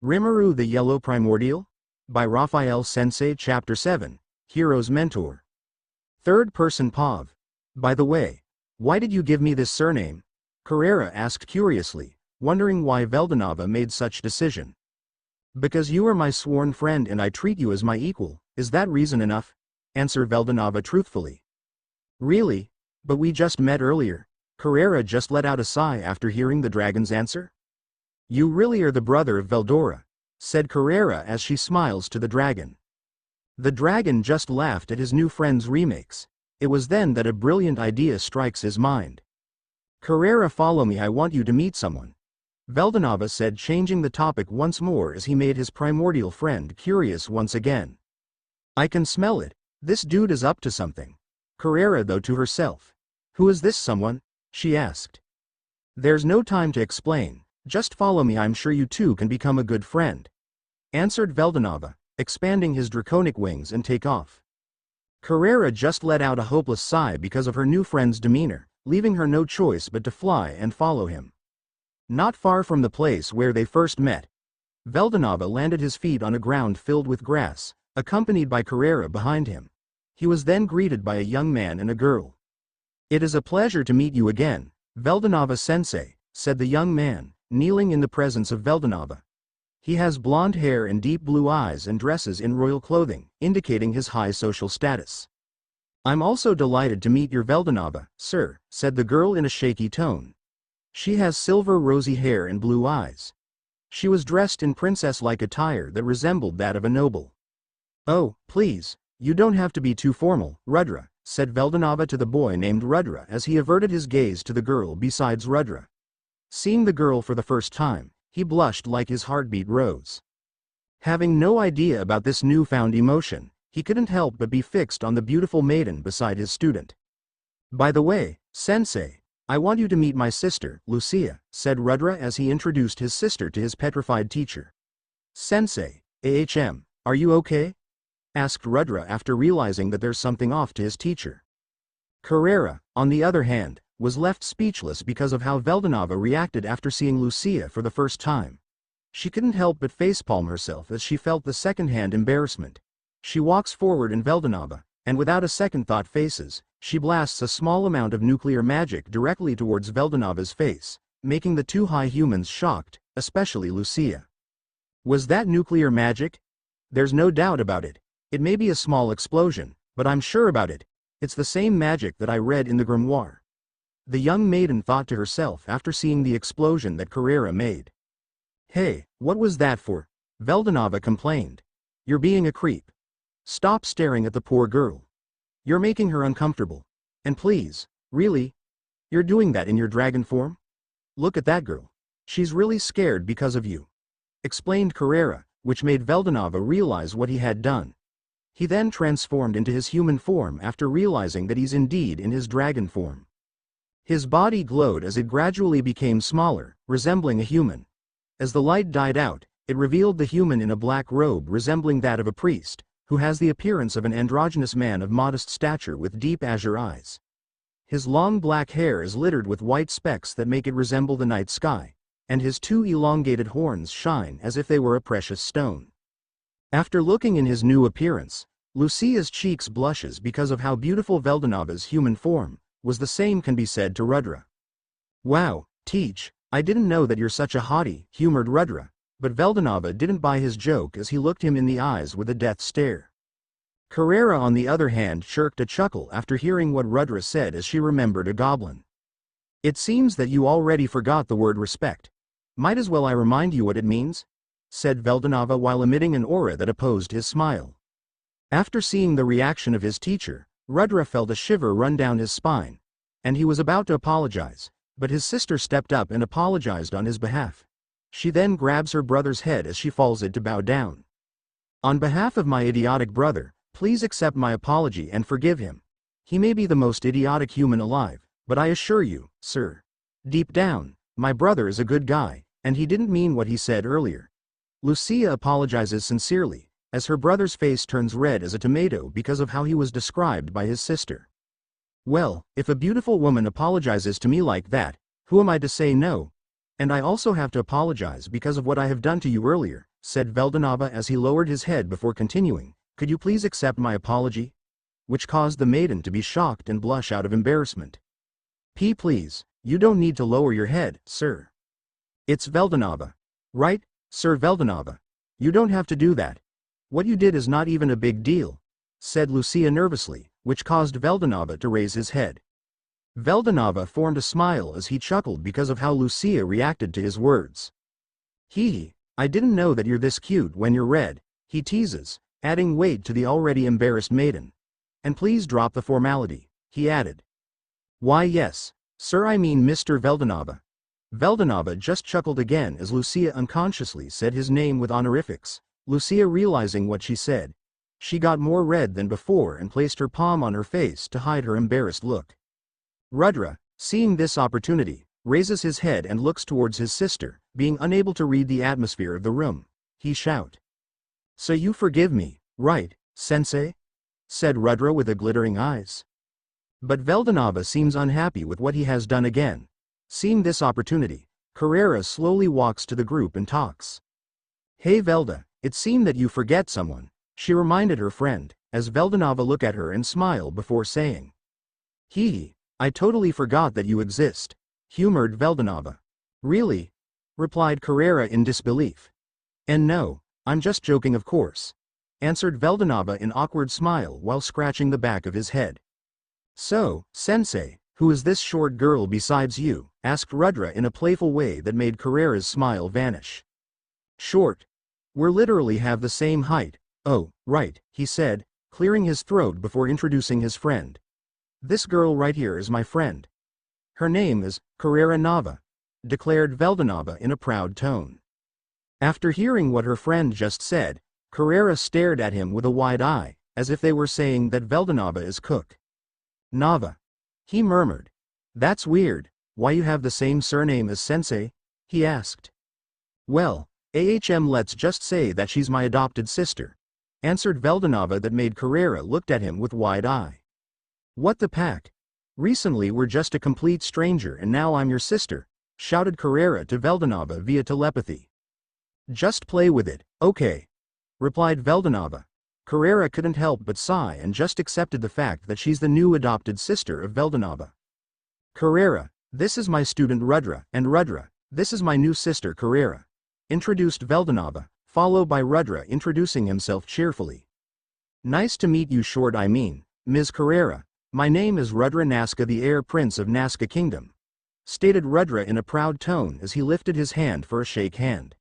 Rimuru the Yellow Primordial? By Raphael-sensei Chapter 7, Hero's Mentor. Third person Pav. By the way, why did you give me this surname? Carrera asked curiously, wondering why Veldanava made such decision. Because you are my sworn friend and I treat you as my equal, is that reason enough? Answered Veldanava truthfully. Really? But we just met earlier. Carrera just let out a sigh after hearing the dragon's answer. You really are the brother of Veldora, said Carrera as she smiles to the dragon. The dragon just laughed at his new friend's remakes. It was then that a brilliant idea strikes his mind. Carrera, follow me, I want you to meet someone. Veldanava said, changing the topic once more as he made his primordial friend curious once again. I can smell it. This dude is up to something. Carrera though to herself. Who is this someone? She asked. There's no time to explain. Just follow me, I'm sure you two can become a good friend. Answered Veldanava, expanding his draconic wings and take off. Carrera just let out a hopeless sigh because of her new friend's demeanor, leaving her no choice but to fly and follow him. Not far from the place where they first met, Veldanava landed his feet on a ground filled with grass, accompanied by Carrera behind him. He was then greeted by a young man and a girl. It is a pleasure to meet you again, Veldanava-sensei, said the young man, kneeling in the presence of Veldanava. He has blonde hair and deep blue eyes and dresses in royal clothing, indicating his high social status. I'm also delighted to meet your Veldanava, sir, said the girl in a shaky tone. She has silver rosy hair and blue eyes. She was dressed in princess-like attire that resembled that of a noble. Oh, please, you don't have to be too formal, Rudra, said Veldanava to the boy named Rudra as he averted his gaze to the girl besides Rudra. Seeing the girl for the first time, he blushed like his heartbeat rose. Having no idea about this newfound emotion, he couldn't help but be fixed on the beautiful maiden beside his student. By the way, sensei, I want you to meet my sister, Lucia, said Rudra as he introduced his sister to his petrified teacher. Sensei, are you okay? Asked Rudra after realizing that there's something off to his teacher. Carrera, on the other hand, was left speechless because of how Veldanava reacted after seeing Lucia for the first time. She couldn't help but facepalm herself as she felt the second-hand embarrassment. She walks forward in Veldanava, and without a second thought she blasts a small amount of nuclear magic directly towards Veldanava's face, making the two high humans shocked, especially Lucia. Was that nuclear magic? There's no doubt about it. It may be a small explosion, but I'm sure about it. It's the same magic that I read in the grimoire. The young maiden thought to herself after seeing the explosion that Carrera made. Hey, what was that for? Veldanava complained. You're being a creep. Stop staring at the poor girl. You're making her uncomfortable. And please, really? You're doing that in your dragon form? Look at that girl. She's really scared because of you. Explained Carrera, which made Veldanava realize what he had done. He then transformed into his human form after realizing that he's indeed in his dragon form. His body glowed as it gradually became smaller, resembling a human. As the light died out, it revealed the human in a black robe resembling that of a priest, who has the appearance of an androgynous man of modest stature with deep azure eyes. His long black hair is littered with white specks that make it resemble the night sky, and his two elongated horns shine as if they were a precious stone. After looking in his new appearance, Lucia's cheeks blushes because of how beautiful Veldanava's human form was the same can be said to Rudra. Wow, Teach, I didn't know that you're such a hottie, humored Rudra, but Veldanava didn't buy his joke as he looked him in the eyes with a death stare. Carrera on the other hand chirked a chuckle after hearing what Rudra said as she remembered a goblin. It seems that you already forgot the word respect. Might as well I remind you what it means? Said Veldanava while emitting an aura that opposed his smile. After seeing the reaction of his teacher, Rudra felt a shiver run down his spine, and he was about to apologize, but his sister stepped up and apologized on his behalf. She then grabs her brother's head as she falls to bow down. On behalf of my idiotic brother, please accept my apology and forgive him. He may be the most idiotic human alive, but I assure you, sir, deep down, my brother is a good guy, and he didn't mean what he said earlier. Lucia apologizes sincerely, as her brother's face turns red as a tomato because of how he was described by his sister. Well, if a beautiful woman apologizes to me like that, who am I to say no? And I also have to apologize because of what I have done to you earlier, said Veldanava as he lowered his head before continuing. Could you please accept my apology? Which caused the maiden to be shocked and blush out of embarrassment. Please, you don't need to lower your head, sir. It's Veldanava. Right, Sir Veldanava. You don't have to do that. What you did is not even a big deal, said Lucia nervously, which caused Veldanava to raise his head. Veldanava formed a smile as he chuckled because of how Lucia reacted to his words. Hee, I didn't know that you're this cute when you're red, he teases, adding weight to the already embarrassed maiden. And please drop the formality, he added. Why yes, sir, I mean Mr. Veldanava. Veldanava just chuckled again as Lucia unconsciously said his name with honorifics. Lucia, realizing what she said, she got more red than before and placed her palm on her face to hide her embarrassed look. Rudra, seeing this opportunity, raises his head and looks towards his sister, being unable to read the atmosphere of the room. He shouts. So you forgive me, right, sensei? Said Rudra with a glittering eyes. But Veldanava seems unhappy with what he has done again. Seeing this opportunity, Carrera slowly walks to the group and talks. Hey Velda, it seemed that you forget someone, she reminded her friend, as Veldanava looked at her and smiled before saying. Hee, I totally forgot that you exist, humored Veldanava. Really? Replied Carrera in disbelief. And no, I'm just joking of course, answered Veldanava in awkward smile while scratching the back of his head. So, sensei, who is this short girl besides you? Asked Rudra in a playful way that made Carrera's smile vanish. Short? We're literally have the same height. Oh, right, he said, clearing his throat before introducing his friend. This girl right here is my friend. Her name is Carrera Nava, declared Veldanava in a proud tone. After hearing what her friend just said, Carrera stared at him with a wide eye, as if they were saying that Veldanava is cook. Nava. He murmured. That's weird, why you have the same surname as sensei? He asked. Well, let's just say that she's my adopted sister, answered Veldanava. That made Carrera looked at him with wide eye. What the pack? Recently we're just a complete stranger and now I'm your sister, shouted Carrera to Veldanava via telepathy. Just play with it, okay, replied Veldanava. Carrera couldn't help but sigh and just accepted the fact that she's the new adopted sister of Veldanava. Carrera, this is my student Rudra, and Rudra, this is my new sister Carrera, introduced Veldanava, followed by Rudra introducing himself cheerfully. Nice to meet you short, I mean, Ms. Carrera. My name is Rudra Nazca, the heir prince of Nazca Kingdom, stated Rudra in a proud tone as he lifted his hand for a shake hand.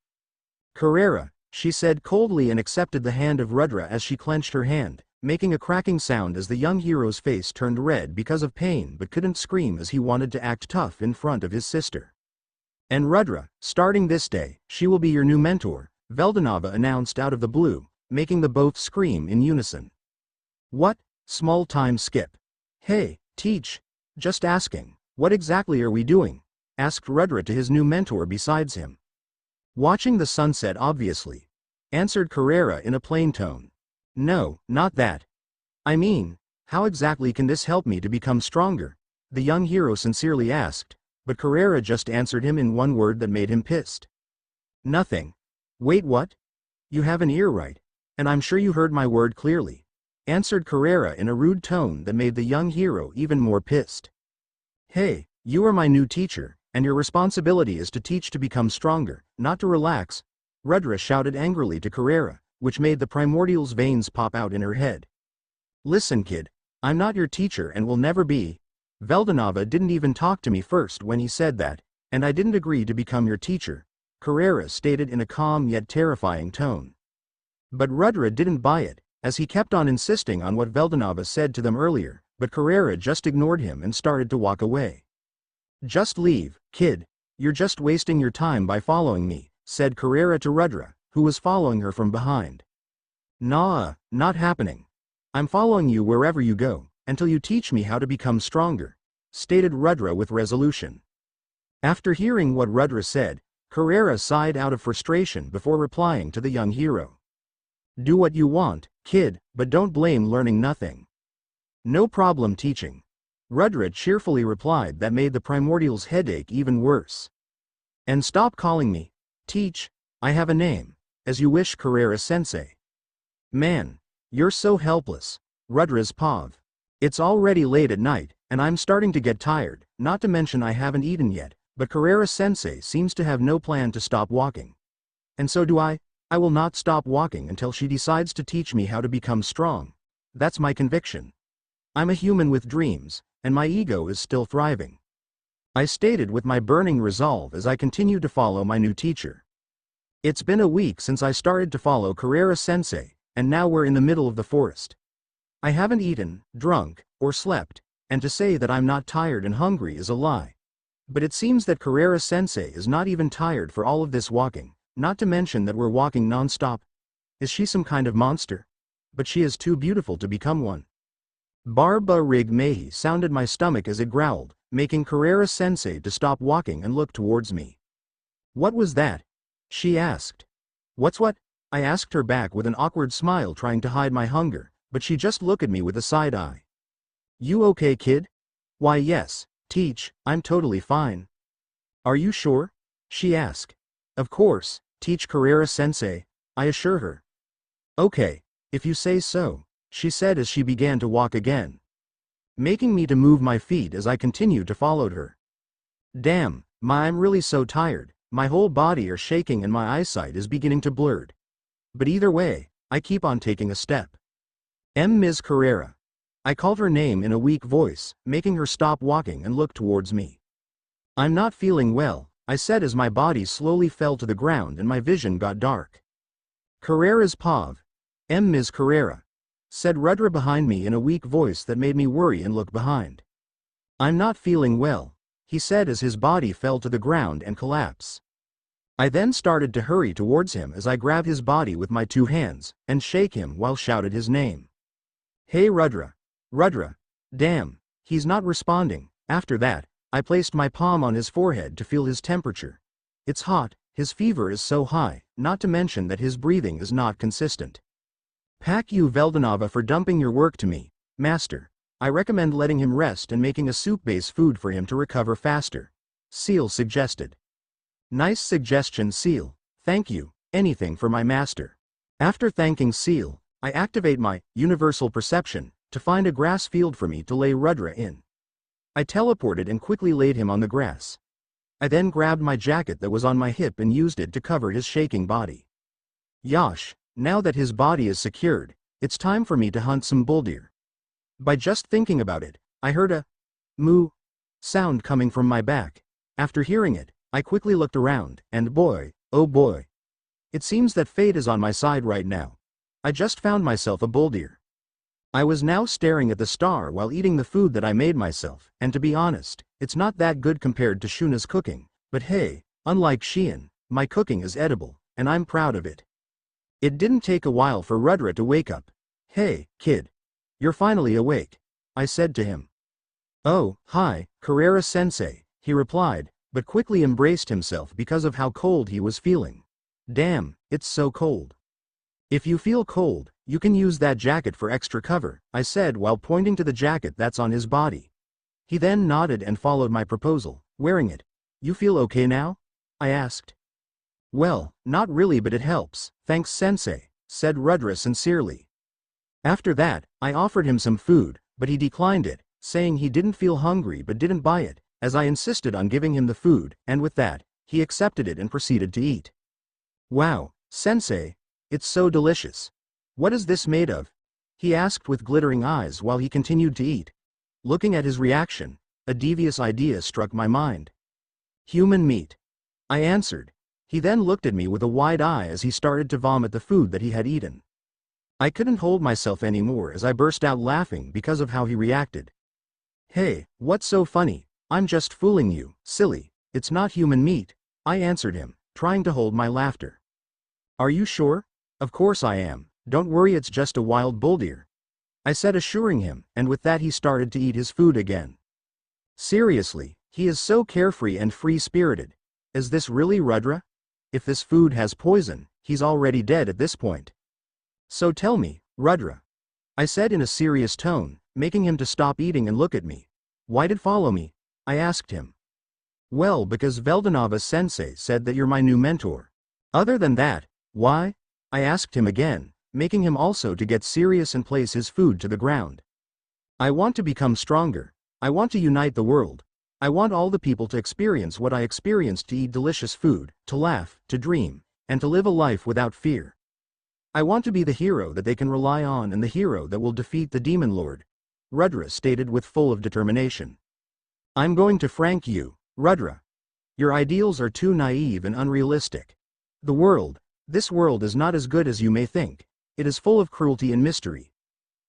Carrera, she said coldly and accepted the hand of Rudra as she clenched her hand, making a cracking sound as the young hero's face turned red because of pain but couldn't scream as he wanted to act tough in front of his sister. And Rudra, starting this day, she will be your new mentor, Veldanava announced out of the blue, making the both scream in unison. What? Small time skip. Hey, teach. Just asking, what exactly are we doing? Asked Rudra to his new mentor besides him. Watching the sunset obviously, answered Carrera in a plain tone. No, not that. I mean, how exactly can this help me to become stronger? The young hero sincerely asked, but Carrera just answered him in one word that made him pissed. Nothing. Wait, what? You have an ear right, and I'm sure you heard my word clearly, answered Carrera in a rude tone that made the young hero even more pissed. Hey, you are my new teacher, and your responsibility is to teach to become stronger, not to relax, Rudra shouted angrily to Carrera, which made the Primordial's veins pop out in her head. Listen kid, I'm not your teacher and will never be. Veldanava didn't even talk to me first when he said that, and I didn't agree to become your teacher, Carrera stated in a calm yet terrifying tone. But Rudra didn't buy it, as he kept on insisting on what Veldanava said to them earlier, but Carrera just ignored him and started to walk away. Just leave, kid, you're just wasting your time by following me, said Carrera to Rudra, who was following her from behind. Nah, not happening. I'm following you wherever you go, until you teach me how to become stronger, stated Rudra with resolution. After hearing what Rudra said, Carrera sighed out of frustration before replying to the young hero. Do what you want, kid, but don't blame learning nothing. No problem teaching. Rudra cheerfully replied that made the Primordial's headache even worse. And stop calling me Teach, I have a name. As you wish, Carrera-sensei. Man, you're so helpless. Rudra's pav. It's already late at night, and I'm starting to get tired, not to mention I haven't eaten yet, but Carrera-sensei seems to have no plan to stop walking. And so do I. I will not stop walking until she decides to teach me how to become strong. That's my conviction. I'm a human with dreams, and my ego is still thriving. I stated with my burning resolve as I continued to follow my new teacher. It's been a week since I started to follow Carrera-sensei, and now we're in the middle of the forest. I haven't eaten, drunk, or slept, and to say that I'm not tired and hungry is a lie. But it seems that Carrera-sensei is not even tired for all of this walking, not to mention that we're walking non-stop. Is she some kind of monster? But she is too beautiful to become one. Barba Rig Mehi sounded my stomach as it growled, making Carrera-sensei to stop walking and look towards me. What was that? She asked. What's what? I asked her back with an awkward smile, trying to hide my hunger, but she just looked at me with a side eye. You okay, kid? Why yes, Teach, I'm totally fine. Are you sure? She asked. Of course, Teach, Carrera-sensei, I assure her. Okay, if you say so, she said as she began to walk again, making me to move my feet as I continued to follow her. Damn, I'm really so tired, my whole body are shaking and my eyesight is beginning to blur. But either way, I keep on taking a step. Ms. Carrera. I called her name in a weak voice, making her stop walking and look towards me. I'm not feeling well, I said as my body slowly fell to the ground and my vision got dark. Carrera's pav. Ms. Carrera, said Rudra behind me in a weak voice that made me worry and look behind. I'm not feeling well, he said as his body fell to the ground and collapsed. I then started to hurry towards him as I grabbed his body with my two hands and shake him while shouted his name. Hey Rudra. Rudra. Damn, he's not responding. After that, I placed my palm on his forehead to feel his temperature. It's hot, his fever is so high, not to mention that his breathing is not consistent. Pak you Veldanava for dumping your work to me, master. I recommend letting him rest and making a soup-based food for him to recover faster. Seal suggested. Nice suggestion, Seal. Thank you. Anything for my master. After thanking Seal, I activate my universal perception to find a grass field for me to lay Rudra in. I teleported and quickly laid him on the grass. I then grabbed my jacket that was on my hip and used it to cover his shaking body. Yosh, now that his body is secured, it's time for me to hunt some bull deer. By just thinking about it, I heard a moo sound coming from my back. After hearing it, I quickly looked around, and boy, oh boy. It seems that fate is on my side right now. I just found myself a bull deer. I was now staring at the star while eating the food that I made myself, and to be honest, it's not that good compared to Shuna's cooking, but hey, unlike Sheehan, my cooking is edible, and I'm proud of it. It didn't take a while for Rudra to wake up. Hey, kid. You're finally awake, I said to him. Oh, hi, Carrera-sensei, he replied, but quickly embraced himself because of how cold he was feeling. Damn, it's so cold. If you feel cold, you can use that jacket for extra cover, I said while pointing to the jacket that's on his body. He then nodded and followed my proposal, wearing it. You feel okay now? I asked. Well, not really, but it helps, thanks sensei, said Rudra sincerely. After that, I offered him some food, but he declined it, saying he didn't feel hungry but didn't buy it, as I insisted on giving him the food, and with that, he accepted it and proceeded to eat. Wow, sensei, it's so delicious. What is this made of? He asked with glittering eyes while he continued to eat. Looking at his reaction, a devious idea struck my mind. Human meat. I answered. He then looked at me with a wide eye as he started to vomit the food that he had eaten. I couldn't hold myself anymore as I burst out laughing because of how he reacted. Hey, what's so funny? I'm just fooling you, silly. It's not human meat, I answered him, trying to hold my laughter. Are you sure? Of course I am. Don't worry, it's just a wild bull deer, I said, assuring him, and with that he started to eat his food again. Seriously, he is so carefree and free-spirited. Is this really Rudra? If this food has poison, he's already dead at this point. So tell me, Rudra, I said in a serious tone, making him to stop eating and look at me. Why did follow me? I asked him. Well, because Veldanava-sensei said that you're my new mentor. Other than that, why? I asked him again, making him also to get serious and place his food to the ground. I want to become stronger. I want to unite the world. I want all the people to experience what I experienced, to eat delicious food, to laugh, to dream, and to live a life without fear. I want to be the hero that they can rely on and the hero that will defeat the demon lord, Rudra stated with full of determination. I'm going to frank you, Rudra. Your ideals are too naive and unrealistic. This world is not as good as you may think. It is full of cruelty and mystery.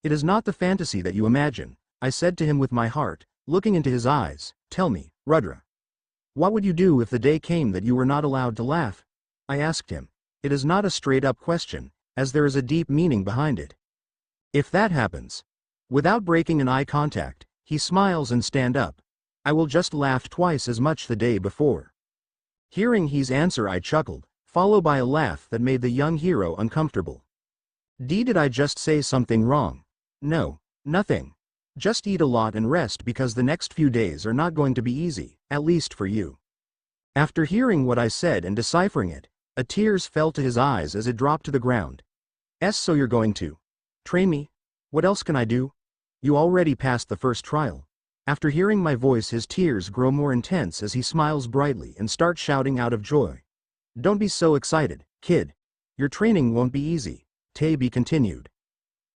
It is not the fantasy that you imagine, I said to him with my heart, looking into his eyes. Tell me, Rudra. What would you do if the day came that you were not allowed to laugh? I asked him. It is not a straight-up question, as there is a deep meaning behind it. If that happens, without breaking an eye contact, he smiles and stand up. I will just laugh twice as much the day before. Hearing his answer, I chuckled, followed by a laugh that made the young hero uncomfortable. Did I just say something wrong? No, nothing. Just eat a lot and rest, because the next few days are not going to be easy, at least for you. After hearing what I said and deciphering it, a tears fell to his eyes as it dropped to the ground. So you're going to train me? What else can I do? You already passed the first trial. After hearing my voice, his tears grow more intense as he smiles brightly and starts shouting out of joy. Don't be so excited, kid. Your training won't be easy, Tabi continued.